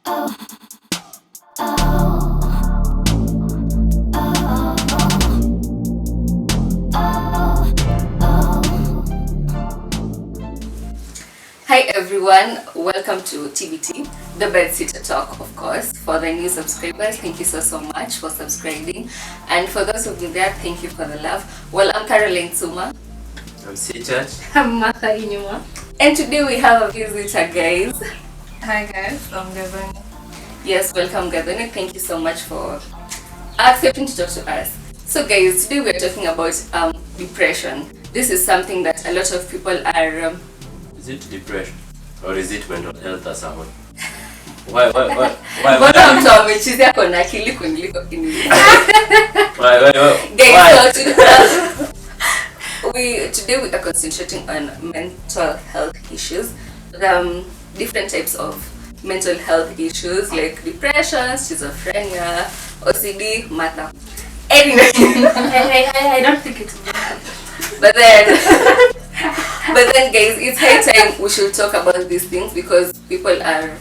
Hi everyone, welcome to TBT, the Bedsitter talk, of course. For the new subscribers, thank you so much for subscribing, and for those who've been there, thank you for the love. Well, I'm Caroline Suma. I'm isight. I'm Martha Inyuma. And today we have a visitor, guys. Hi guys, I'm Gathoni. Yes, welcome Gathoni. Thank you so much for accepting to talk to us. So guys, today we're talking about depression. This is something that a lot of people are... Is it depression or is it mental health or someone? Why? Mbona amechezea kona akili kuliko ini? Why? Guys, so today we are concentrating on mental health issues. Different types of mental health issues like depression, schizophrenia, OCD, Martha. Anyway, I don't think it's bad. but then guys, it's high time we should talk about these things because people are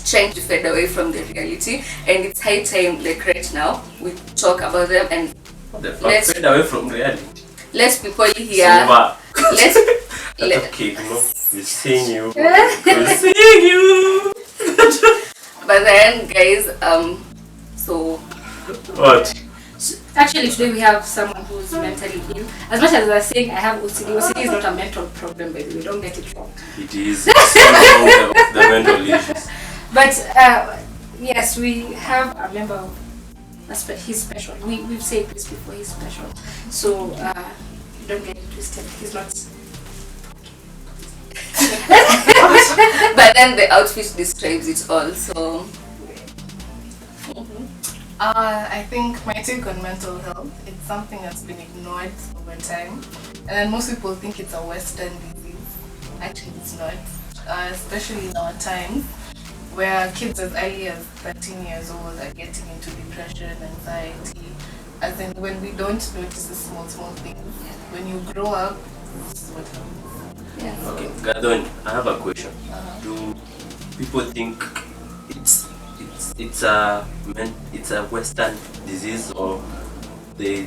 trying to fade away from the reality, and it's high time, like right now, we talk about them and let's fade away from reality. Let people hear. That's okay, we're seeing you. We're seeing you. But then guys, so What? Actually, today we have someone who's mentally ill. As much as we're saying I have OCD, OCD is not a mental problem, by the way, don't get it wrong. It is some of the mental issues. But yes, we have a member of he's special. We've said this before, he's special. So don't get it twisted. He's not. but then the outfit describes it all. So I think my take on mental health, it's something that's been ignored over time, and then most people think it's a Western disease. Actually, it's not, especially in our times where kids as early as 13 years old are getting into depression, anxiety, as in when we don't notice the small things. When you grow up, this is what happens. yes. Okay, Gathoni, I have a question. Do people think it's a Western disease, or they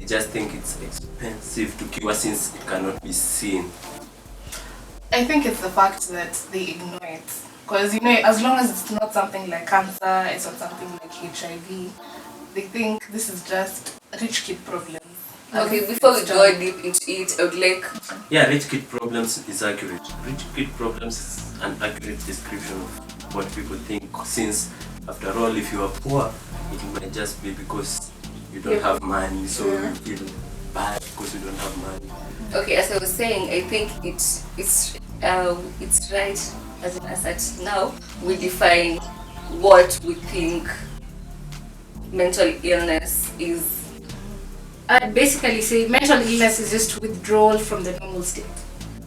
just think it's expensive to cure since it cannot be seen? I think it's the fact that they ignore it. Because, as long as it's not something like cancer, it's not something like HIV, they think this is just rich kid problems. Okay, before we go deep into it, I would like... Yeah, rich kid problems is accurate. Rich kid problems is an accurate description of what people think, since after all, if you are poor, it might just be because you don't have money, so you feel bad because you don't have money. Okay, as I was saying, I think it's right as at now we define what we think mental illness is. Basically, say mental illness is just withdrawal from the normal state.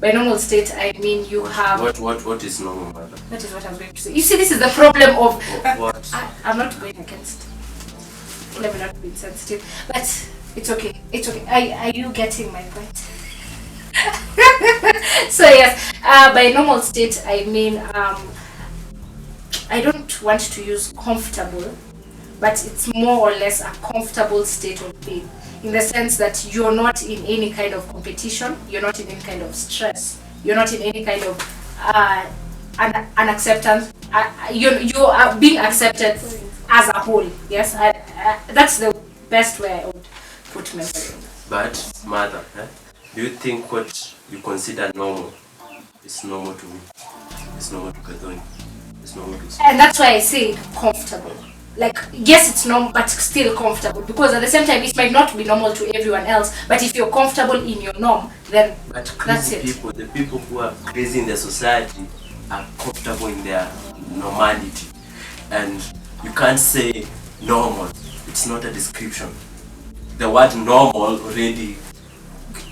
By normal state, I mean you have. What is normal, mother? That is what I was going to say. You see, this is the problem of. What? I'm not going against. Let me not be insensitive, but it's okay. It's okay. Are you getting my point? So yes, by normal state, I mean I don't want to use comfortable, but it's more or less a comfortable state of being. In the sense that you're not in any kind of competition, you're not in any kind of stress, you're not in any kind of unacceptance. You are being accepted as a whole. Yes, that's the best way I would put mental illness. But, mother, do you think what you consider normal is normal to me? It's normal to Gathoni? It's normal to... And that's why I say comfortable. Like, yes, it's normal, but still comfortable. Because at the same time, it might not be normal to everyone else. But if you're comfortable in your norm, then but that's crazy it. people, the people who are crazy in the society are comfortable in their normality. And you can't say normal. It's not a description. The word normal already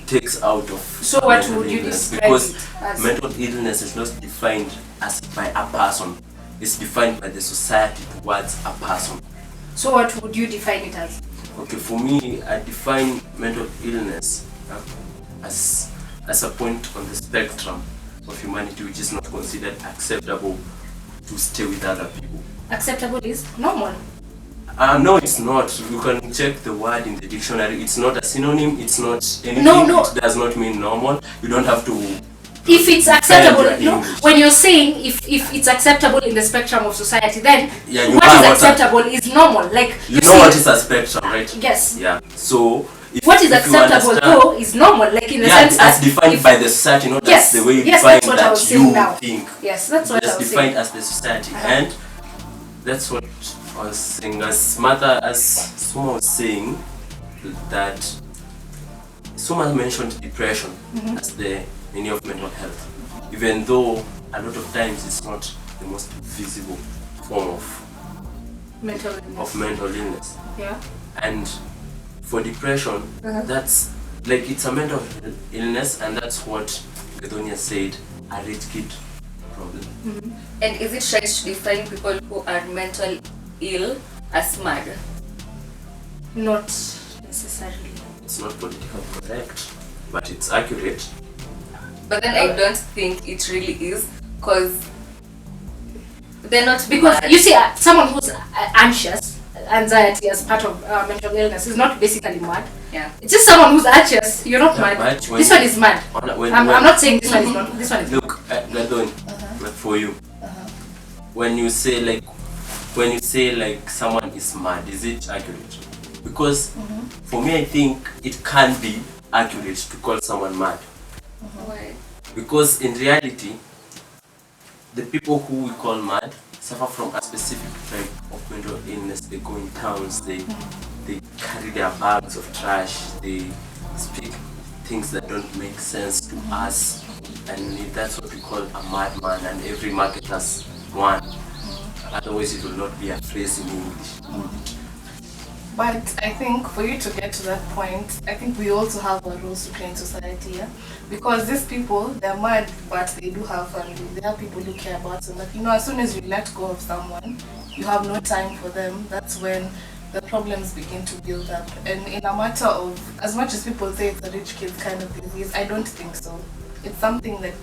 takes out of... So what would you describe because it as? mental illness is not defined as by a person. It's defined by the society towards a person. So what would you define it as? Okay, for me, I define mental illness as a point on the spectrum of humanity which is not considered acceptable to stay with other people. Acceptable is normal. No, it's not. You can check the word in the dictionary. It's not a synonym. It's not anything. No. It does not mean normal. You don't have to. If it's acceptable, your no. English. When you're saying if it's acceptable in the spectrum of society, then Yeah, you what have is what acceptable is normal. Like You know see, what is a spectrum, right? Yes. Yeah. So What is if you acceptable understand- though is normal, like in the Yeah, sense as that defined if- by the society, not Yes, as the way you yes, define that's what I was that saying you now. think. Yes, that's what I Just was defined saying. as the society, Uh-huh. and that's what I was saying. As someone was saying that someone mentioned depression as the enemy of mental health, even though a lot of times it's not the most visible form Mental illness. of mental illness. Yeah. And for depression, that's like it's a mental illness, and that's what Gathoni said, a rich kid problem. And is it right to define people who are mental ill as mad? Not necessarily. It's not politically correct, but it's accurate. But then I don't think it really is, because they're not Because mad. you see, someone who's anxious, anxiety as part of mental illness is not basically mad. Yeah. It's just someone who's anxious. You're not Yeah, mad. but when This one is mad. When, I'm not saying this one is not. This one is. Look, Gathoni, like for you, when you say like someone is mad, is it accurate? Because for me, I think it can be accurate to call someone mad. Why? Because in reality, the people who we call mad suffer from a specific type of mental illness. They go in towns, they carry their bags of trash, they speak things that don't make sense to us, and that's what we call a madman, and every market has one. Otherwise it will not be a phrase in English. But I think for you to get to that point, I think we also have a role to play in society, yeah? Because these people, they're mad, but they do have family. They have people who care about them. But as soon as you let go of someone, you have no time for them. That's when the problems begin to build up. And in a matter of, as much as people say it's a rich kid kind of disease, I don't think so. It's something that's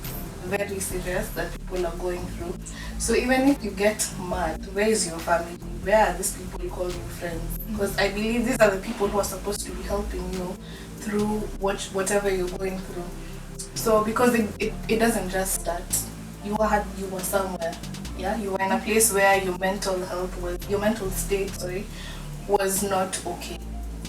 very serious that people are going through. So even if you get mad, where is your family? Where are these people you call your friends? Because I believe these are the people who are supposed to be helping you through whatever you're going through. So because it doesn't just start. You were somewhere. Yeah, you were in a place where your mental state was not okay.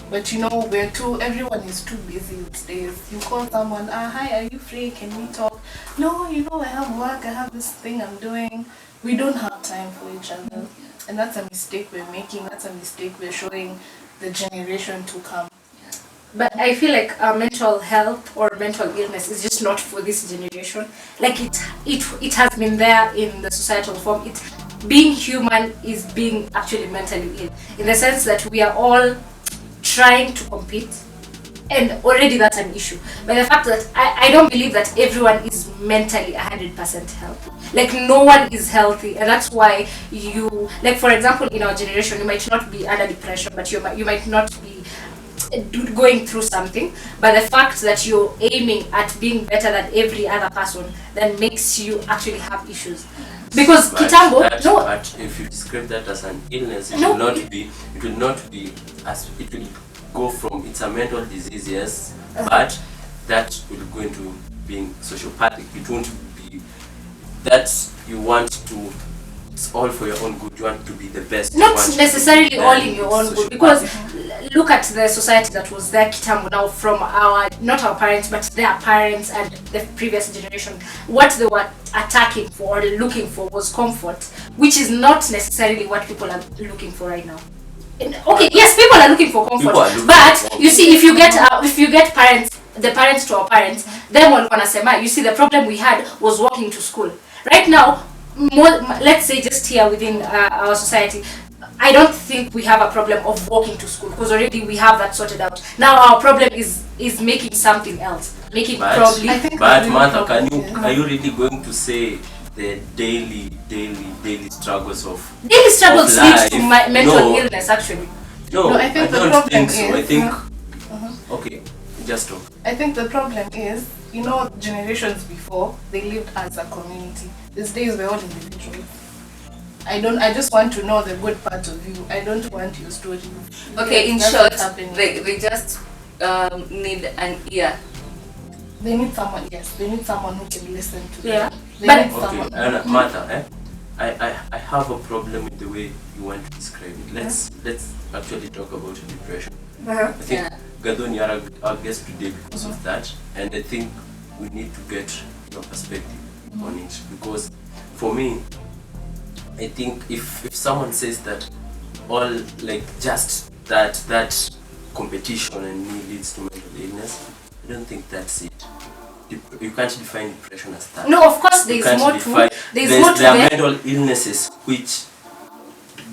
But everyone is too busy these days. You call someone, hi, are you free? Can we talk? No, I have work, I have this thing I'm doing. We don't have time for each other. And that's a mistake we're making. That's a mistake we're showing the generation to come. But I feel like mental health or mental illness is just not for this generation. Like it has been there in the societal form. Being human is being actually mentally ill, in the sense that we are all trying to compete, and already that's an issue. But the fact that I don't believe that everyone is mentally 100% healthy. Like no one is healthy, and that's why for example, in our generation, you might not be under depression, but you might not be going through something, but the fact that you're aiming at being better than every other person then makes you actually have issues. Because But if you describe that as an illness, it will not be as it will go from it's a mental disease, yes, but that will go into being sociopathic. It won't be that you want to, it's all for your own good, you want to be the best. Not necessarily all in your own good, because sociopathic. look at the society that was there kitambo now, from not our parents but their parents and the previous generation. What they were attacking for or looking for was comfort, which is not necessarily what people are looking for right now. Okay, yes, people are looking for comfort, but you see, if you get the parents to our parents, then wanasema, you see, the problem we had was walking to school. Right now, let's say just here within our society, I don't think we have a problem of walking to school, because already we have that sorted out. Now our problem is making something else, But Martha, are you really going to say the daily struggles of lead to mental No. illness? Actually, No, I think the don't problem think so. is, I think okay, just talk. I think the problem is, generations before, they lived as a community. These days we're all individuals. I just want to know the good part of you. I don't want your story. Okay, in That's short, what's happening. they just need an ear. They need someone, yes. They need someone who can listen to Yeah. them. They But- need Okay, someone. and Martha, I have a problem with the way you want to describe it. Let's actually talk about depression. I think Yeah. Gathoni are our guest today because of that, and I think we need to get your perspective on it, because for me, I think if someone says that all like just that competition and me leads to mental illness, I don't think that's it. You can't define depression as that. No, of course You there's can't more to define- there's more to there are it. mental illnesses which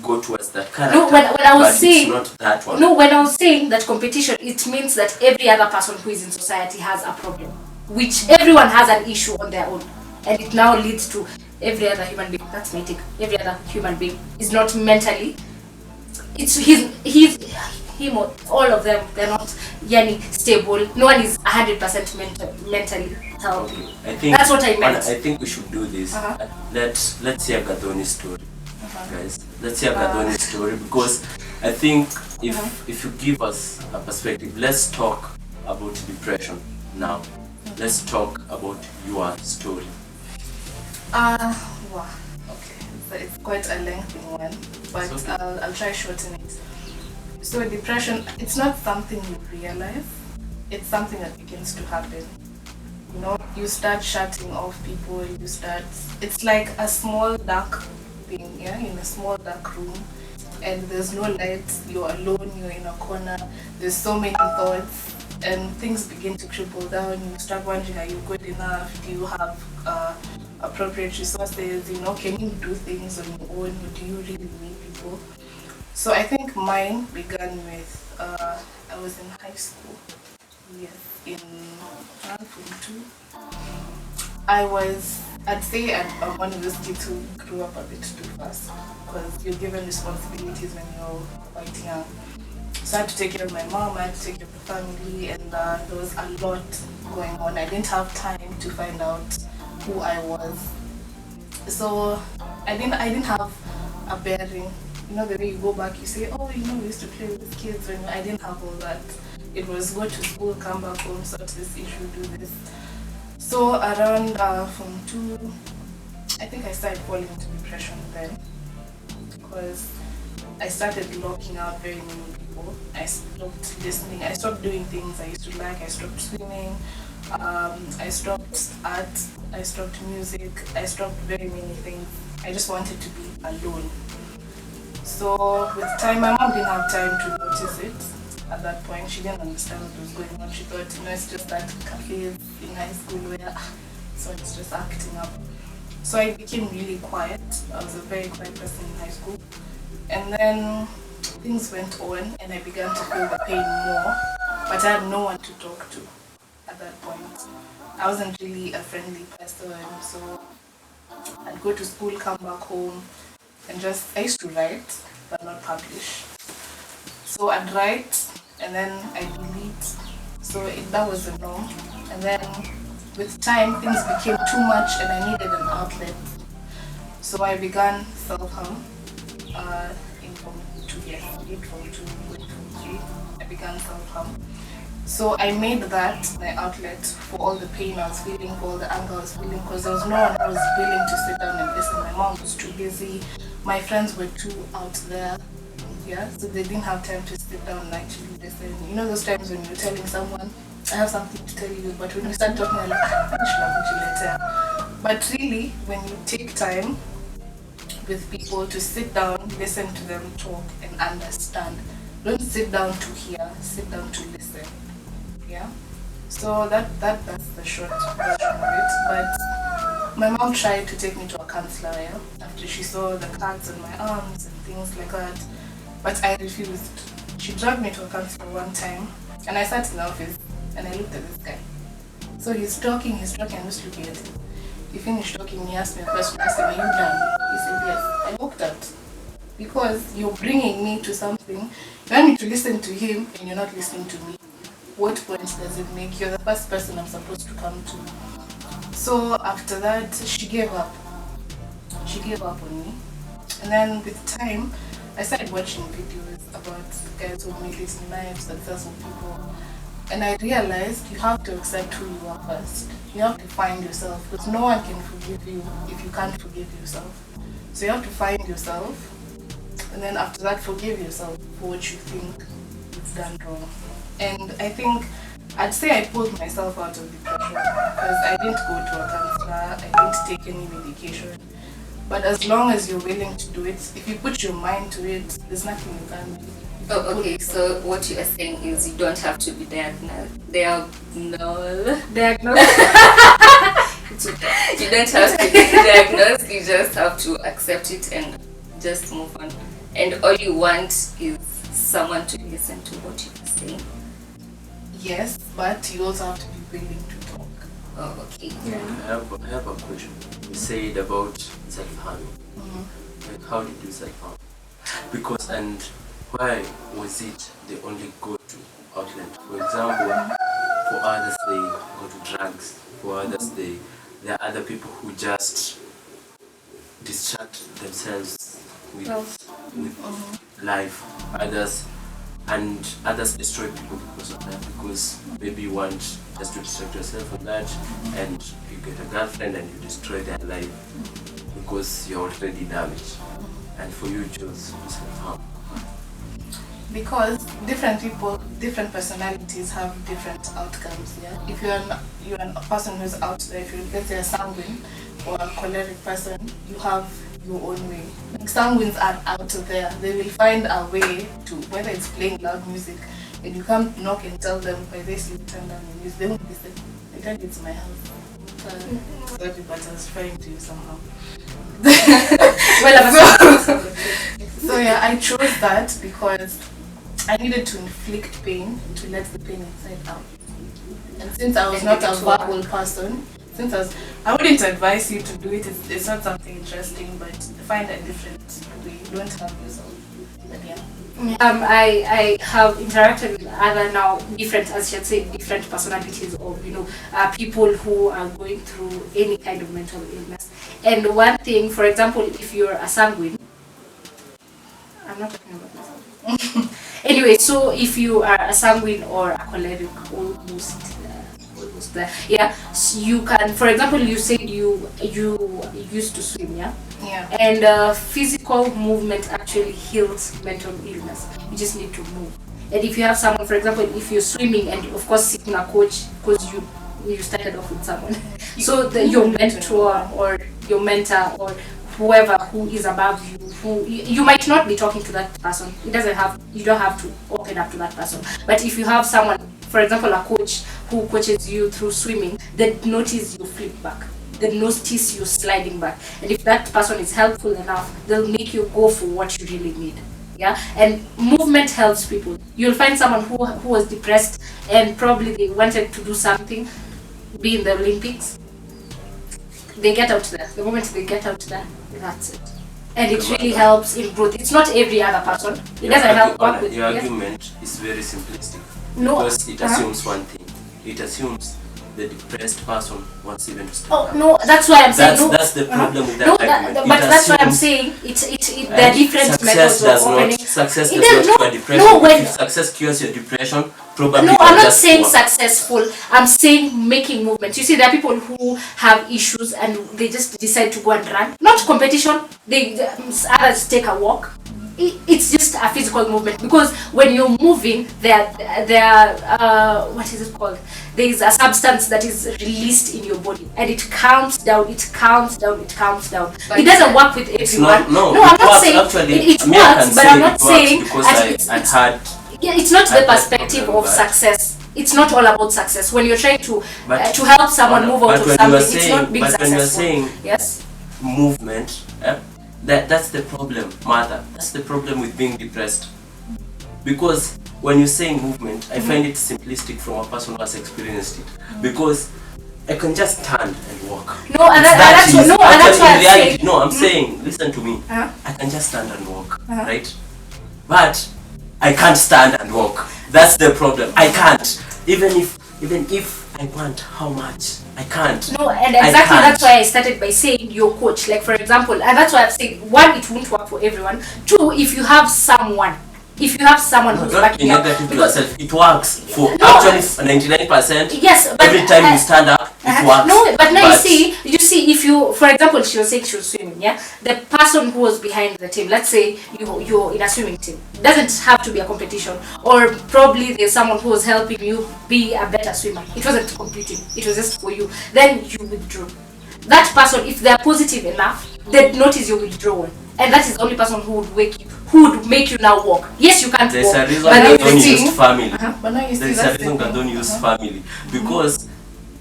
go towards that character. No, when I was but saying- it's not that one. No, when I was saying that competition, it means that every other person who is in society has a problem, which everyone has an issue on their own, and it now leads to every other human being. That's my take. Every other human being is not mentally. It's him or all of them. They're not yani stable. No one is 100% mentally healthy. Okay, I think That's what I meant. I think we should do this. Uh-huh. Let's hear Gathoni's story, guys. Let's hear Gathoni's story, because I think if you give us a perspective, let's talk about depression now. Let's talk about your story. Wow. Okay. So it's quite a lengthy one, but It's okay. I'll try shorten it. So depression, it's not something you realize. It's something that begins to happen. You know, you start shutting off people. It's like a small dark thing, yeah, in a small dark room, and there's no light. You're alone. You're in a corner. There's so many thoughts, and things begin to trickle down. You start wondering, are you good enough? Do you have appropriate resources? You know, can you do things on your own? Or do you really need people? So I think mine began with I was in high school. Yes, in form 2. I'd say I'm one of those kids who grew up a bit too fast, because you're given responsibilities when you're quite young. So I had to take care of my mom, I had to take care of the family, and there was a lot going on. I didn't have time to find out who I was. So I didn't have a bearing. You know, the way you go back, you say, oh, you know, we used to play with kids. When I didn't have all that. It was go to school, come back home, sort this issue, do this. So around from 2, I think I started falling into depression then, because I started blocking out very many people. I stopped listening. I stopped doing things I used to like. I stopped swimming. I stopped art. I stopped music. I stopped very many things. I just wanted to be alone. So with time, my mom didn't have time to notice it. At that point, she didn't understand what was going on. She thought, you know, it's just that cafes in high school where so it's just acting up. So I became really quiet. I was a very quiet person in high school. And then things went on and I began to feel the pain more, but I had no one to talk to at that point. I wasn't really a friendly person, so I'd go to school, come back home, and I used to write, but not publish. So I'd write, and then I'd delete. So that was the norm. And then with time, things became too much, and I needed an outlet. So I began self-harm in Form 2, yes, in Form 2, going Form 3. I began self-harm. So I made that my outlet for all the pain I was feeling, for all the anger I was feeling, because there was no one who was willing to sit down and listen. My mom was too busy. My friends were too out there. Yeah, so they didn't have time to sit down and actually listen. You know those times when you're telling someone, I have something to tell you, but when you start talking, you're like, later. But really, when you take time with people to sit down, listen to them talk and understand, don't sit down to hear, sit down to listen. Yeah, so that's the short version of it. But my mom tried to take me to a counselor, yeah, after she saw the cuts on my arms and things like that. But I refused. She dragged me to a counselor one time, and I sat in the office and I looked at this guy. So he's talking, I'm just looking at him. He finished talking, he asked me a question. I said, are you done? He said, yes. I walked out. Because you're bringing me to something, you want me to listen to him and you're not listening to me. What point does it make? You're the first person I'm supposed to come to. So after that, she gave up. She gave up on me. And then with time, I started watching videos about guys who made it in life, successful people. And I realized you have to accept who you are first. You have to find yourself, because no one can forgive you if you can't forgive yourself. So you have to find yourself, and then after that, forgive yourself for what you think you've done wrong. And I think I'd say I pulled myself out of depression because I didn't go to a counselor, I didn't take any medication. But as long as you're willing to do it, if you put your mind to it, there's nothing you can do. Oh, okay, so what you are saying is you don't have to be diagnosed. Diagnosed. You don't have to be diagnosed, you just have to accept it and just move on. And all you want is someone to listen to what you are saying. Yes, but you also have to be willing to talk. Oh, okay. I have a question. You said about self-harm. Like, how did you self-harm? Because, and why was it the only go-to outlet? For example, for others they go to drugs. For others there are other people who just distract themselves with life. Others destroy people because of that, because maybe you want just to distract yourself from that, and you get a girlfriend and you destroy their life because you're already damaged, and for you chose self-harm. Because different people, different personalities have different outcomes. Yeah. If you're a person who's out there, if you're, let's say, a sanguine or a choleric person, you have your own way. Like, sanguines are out there. They will find a way to, whether it's playing loud music, and you come knock and tell them, by this you turn down the music, they won't listen. They tell you it's my house. Sorry, but I was trying to somehow. So yeah, I chose that because I needed to inflict pain, to let the pain inside out. And since I was not a verbal person, I wouldn't advise you to do it. It's not something interesting, but find a different way. You don't have yourself. But yeah. I have interacted with other now different, as you say, different personalities of people who are going through any kind of mental illness. And one thing, for example, if you're a sanguine, I'm not talking about myself. Anyway, so if you are a sanguine or a choleric, almost there, yeah, so you can, for example, you said you used to swim, yeah. Yeah. And physical movement actually heals mental illness. You just need to move. And if you have someone, for example, if you're swimming and of course seeking a coach because you started off with someone, so your mentor or your mentor or whoever who is above you, who you might not be talking to that person. You don't have to open up to that person. But if you have someone, for example, a coach who coaches you through swimming, they notice you flip back. They notice you sliding back. And if that person is helpful enough, they'll make you go for what you really need. Yeah, and movement helps people. You'll find someone who was depressed and probably they wanted to do something, be in the Olympics. They get out there. The moment they get out there, that's it. And it really helps in growth. It's not every other person. It doesn't help work with your argument is very simplistic. No, because it assumes one thing. It assumes the depressed person wants even to start. Oh no, that's why I'm saying that's the problem with that argument. But that's why I'm saying there are different methods of opening. Success does not cure depression. No, if success cures your depression, probably no, I'm not saying successful. I'm saying making movement. You see, there are people who have issues and they just decide to go and run. Not competition. Others take a walk. It's just a physical movement, because when you're moving, there what is it called? There is a substance that is released in your body, and it calms down. It calms down. It doesn't work with everyone. No, I'm not saying actually, it works, but I'm not saying because I had. Yeah, it's not the perspective of success. It's not all about success. When you're trying to help someone move on to something, it's not being successful. When you're saying yes, movement, that's the problem, Martha. That's the problem with being depressed. Because when you're saying movement, I find it simplistic from a person who has experienced it. Because I can just stand and walk. No, and that's why I'm saying, listen to me. I can just stand and walk, right? But I can't stand and walk. That's the problem. I can't. Even if I want how much? I can't. No, and I exactly can't. that's why I started by saying your coach. Like for example, and that's why I've said one, it won't work for everyone. Two, if you have someone who's No, who's don't backing be you up, negative to because yourself. It works for No. actually 99%. yes, but Every time you stand up, it works. no, but now you see, if you, for example, she was saying she was swimming, yeah, the person who was behind the team, let's say you're in a swimming team, doesn't have to be a competition, or probably there's someone who was helping you be a better swimmer. It wasn't competing, it was just for you. Then you withdraw. That person, if they're positive enough, they'd notice your withdrawal, and that is the only person who would wake you, who would make you now walk. Yes, you can't There's walk, a reason but now Gathoni you're used family. But now you see There's a that's the reason thing. Gathoni used family. Because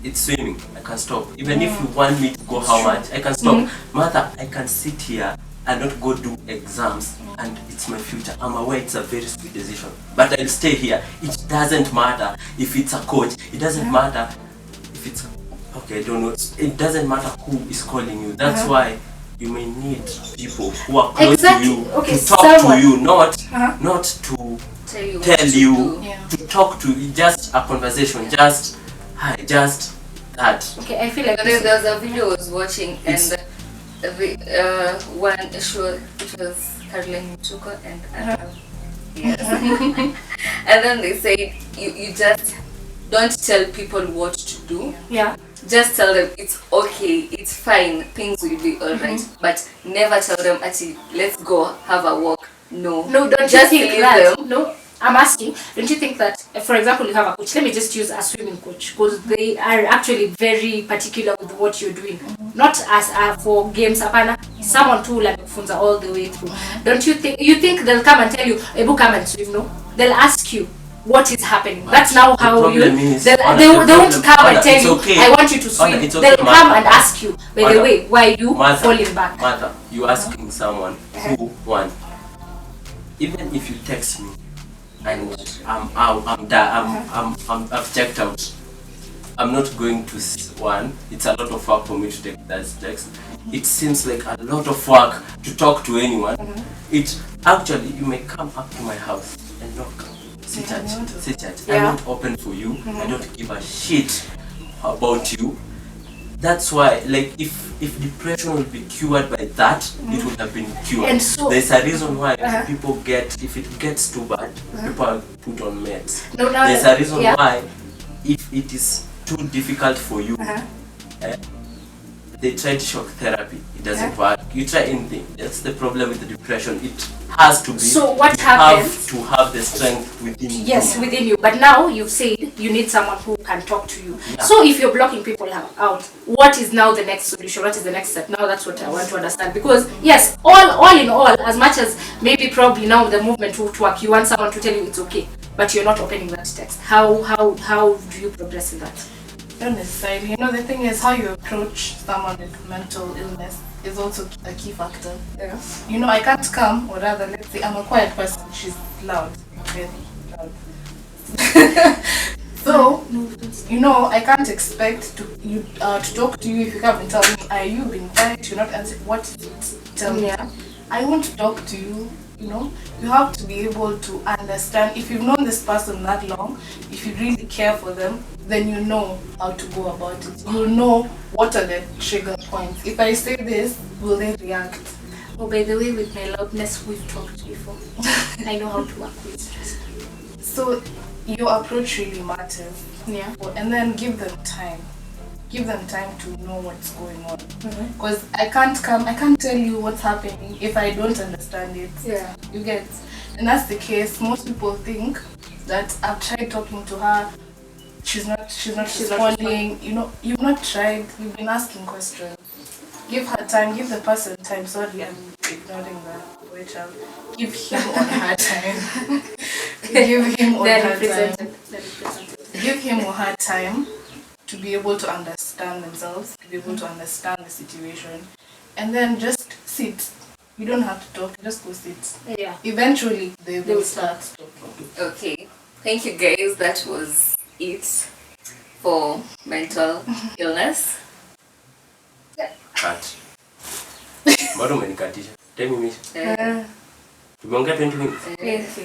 it's swimming, I can stop. Even if you want me to go how much, I can stop. Martha, I can sit here and not go do exams, and it's my future. I'm aware it's a very stupid decision, but I'll stay here. It doesn't matter if it's a coach. It doesn't matter if it's okay. I don't know. It doesn't matter who is calling you. That's why you may need people who are close Exactly. to you Okay, to talk someone. to you, not to Tell you. tell what to you do. Yeah. to talk to you. Just a conversation. Just hi. Just that. okay, I feel like There was a video I was watching, It's- and one show, it was Caroline Chuko and yes. And then they say you just don't tell people what to do. yeah. Just tell them it's okay, it's fine, things will be alright. But never tell them actually let's go have a walk. No. No, don't just you think leave that? them. No, I'm asking. Don't you think that, for example, you have a coach? Let me just use a swimming coach, because they are actually very particular with what you're doing. Not as for games, apana. Someone too like funza all the way through. Don't you think? You think they'll come and tell you, "Ebu, come and swim"? No, they'll ask you what is happening. That's now The how you. problem is- They Anna, won't the come problem- and Anna, tell it's you, okay. "I want you to swim." Anna, it's okay, They'll come Martha. and ask you, by the Anna. way, why are you Martha, falling back? Martha, you asking someone who one. Even if you text me and I'm out, I've checked out. I'm not going to one. It's a lot of work for me to take that text. It seems like a lot of work to talk to anyone. It actually, you may come up to my house and knock. Sit at. Yeah. I'm not open for you. I don't give a shit about you. That's why, like, if depression will be cured by that, it would have been cured. And so- there's a reason why people if it gets too bad, people are put on meds. No, no, There's a reason yeah. why, if it is too difficult for you, they tried shock therapy. It doesn't work. You try anything. That's the problem with the depression. It has to be. So what you happens- have to have the strength within you. Yes, within you. But now you've said you need someone who can talk to you. Yeah. So if you're blocking people out, what is now the next solution? What is the next step? Now that's what I want to understand. Because yes, all in all, as much as maybe probably now the movement will work, you want someone to tell you it's okay, but you're not opening that text. How do you progress in that? Not necessarily. You know, the thing is how you approach someone with mental illness is also a key factor. Yeah. You know, I can't come, or rather, let's say I'm a quiet person. She's loud, very loud. So, you know, I can't expect to talk to you if you come and tell me, are you being quiet? You're not answering. What is it? Tell me. Yeah. I want to talk to you. You know, you have to be able to understand. If you've known this person that long, if you really care for them, then you know how to go about it. You know what are the trigger points. If I say this, will they react? Oh, by the way, with my loudness, we've talked before. I know how to work with stress. So your approach really matters. Yeah. And then give them time. Give them time to know what's going on. Because I can't tell you what's happening if I don't understand it. Yeah. You get? And that's the case. Most people think that I've tried talking to her, she's not responding. You know, you've not tried, you've been asking questions. Give her time, give the person time. Sorry, I'm ignoring the boy child. Give him or her time. Give him or They're her represented. time. They're represented. Give him or her time to be able to understand themselves, to be able to understand the situation, and then just sit. You don't have to talk, just go sit. Yeah. Eventually, they will will start talking. Okay. Thank you guys. That was it for mental illness. Cut. Bado umenikatisha. Time imeisha. Uh, Tumeongea 20 minutes. Yes.